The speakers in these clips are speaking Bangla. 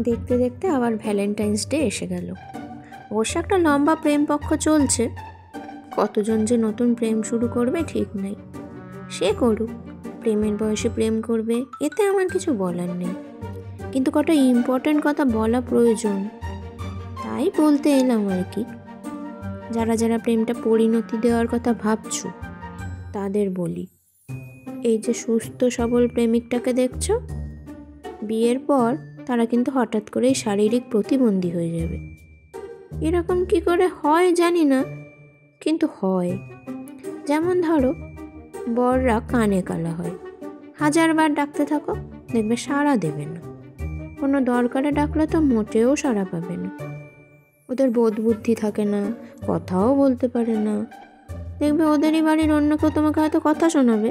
দেখতে দেখতে আবার ভ্যালেন্টাইন্স ডে এসে গেল। অবশ্য একটা লম্বা প্রেম পক্ষ চলছে, কতজন যে নতুন প্রেম শুরু করবে ঠিক নেই। সে করুক, প্রেমের বয়সে প্রেম করবে, এতে আমার কিছু বলার নেই, কিন্তু কটা ইম্পর্ট্যান্ট কথা বলা প্রয়োজন, তাই বলতে এলাম আর কি। যারা যারা প্রেমটা পরিণতি দেওয়ার কথা ভাবছো তাদের বলি, এই যে সুস্থ সবল প্রেমিকটাকে দেখছো, বিয়ের পর তারা কিন্তু হঠাৎ করেই শারীরিক প্রতিবন্ধী হয়ে যাবে। এরকম কি করে হয় জানি না, কিন্তু হয়। যেমন ধরো, বররা কানে কালা হয়, 1000বার ডাকতে থাকো, দেখবে সাড়া দেবে না। কোনো দরকারে ডাকলে তো মোটেও সাড়া পাবে না। ওদের বোধ বুদ্ধি থাকে না, কথাও বলতে পারে না। দেখবে ওদেরই বাড়ির অন্য কেউ তোমাকে হয়তো কথা শোনাবে,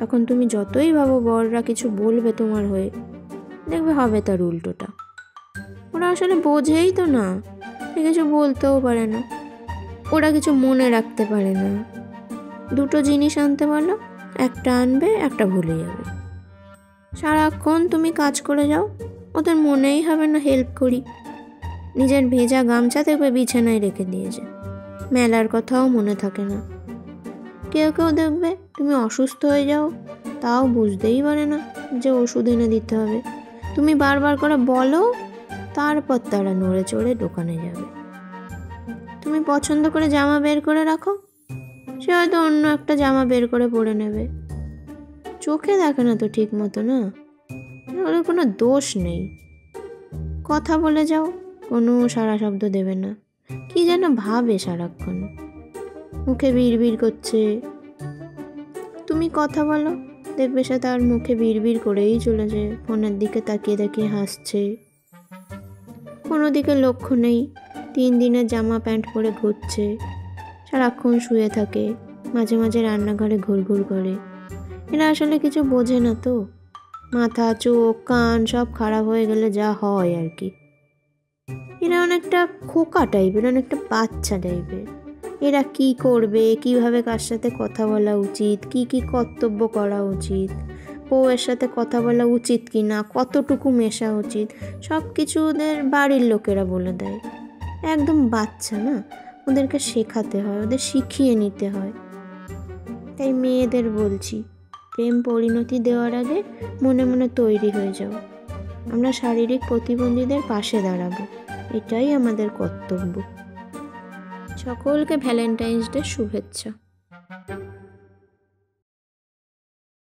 তখন তুমি যতই ভাবো বররা কিছু বলবে তোমার হয়ে, দেখবে হবে তার উল্টোটা। ওরা আসলে বোঝেই তো না, কিছু বলতেও পারে না, ওরা কিছু মনে রাখতে পারে না। দুটো জিনিস আনতে বলো, একটা আনবে, একটা ভুলে যাবে। সারাক্ষণ তুমি কাজ করে যাও, ওদের মনেই হবে না হেল্প করি। নিজের ভেজা গামছা দেখবে বিছানায় রেখে দিয়েছে, মেলার কথাও মনে থাকে না। কেউ কেউ দেখবে তুমি অসুস্থ হয়ে যাও, তাও বুঝতেই পারে না যে ওষুধ এনে দিতে হবে। তুমি বারবার করে বলো, তারপর তারা নড়ে চড়ে দোকানে যাবে। তুমি পছন্দ করে জামা বের করে রাখো, সে হয়তো অন্য একটা জামা বের করে পরে নেবে। চোখে দেখে না তো ঠিক মতো, না ওদের কোনো দোষ নেই। কথা বলে যাও, কোনো সারা শব্দ দেবে না, কি যেন ভাবে সারাক্ষণ, মুখে বিড়বিড় করছে। তুমি কথা বলো, দেখবে সে তার মুখে বিড়বিড় করেই চলেছে, ফোনের দিকে তাকিয়ে তাকিয়ে হাসছে। কোনো দিকে লক্ষ্য নেই, 3 দিনের জামা প্যান্ট পরে ঘুরছে, সারাক্ষণ শুয়ে থাকে, মাঝে মাঝে রান্নাঘরে ঘুরঘুর করে। এরা আসলে কিছু বোঝে না তো, মাথা চোখ কান সব খারাপ হয়ে গেলে যা হয় আর কি। এরা অনেকটা খোকা টাইপের, অনেকটা বাচ্চা টাইপের। এরা কি করবে, কিভাবে কার সাথে কথা বলা উচিত, কি কি কর্তব্য করা উচিত, বউয়ের সাথে কথা বলা উচিত কি না, কতটুকু মেশা উচিত, সব কিছু ওদের বাড়ির লোকেরা বলে দেয়। একদম বাচ্চা না, ওদেরকে শেখাতে হয়, ওদের শিখিয়ে নিতে হয়। তাই মেয়েদের বলছি, প্রেম পরিণতি দেওয়ার আগে মনে মনে তৈরি হয়ে যাও, আমরা শারীরিক প্রতিবন্ধীদের পাশে দাঁড়াবো, এটাই আমাদের কর্তব্য। সকলকে ভ্যালেন্টাইন্স ডে শুভেচ্ছা।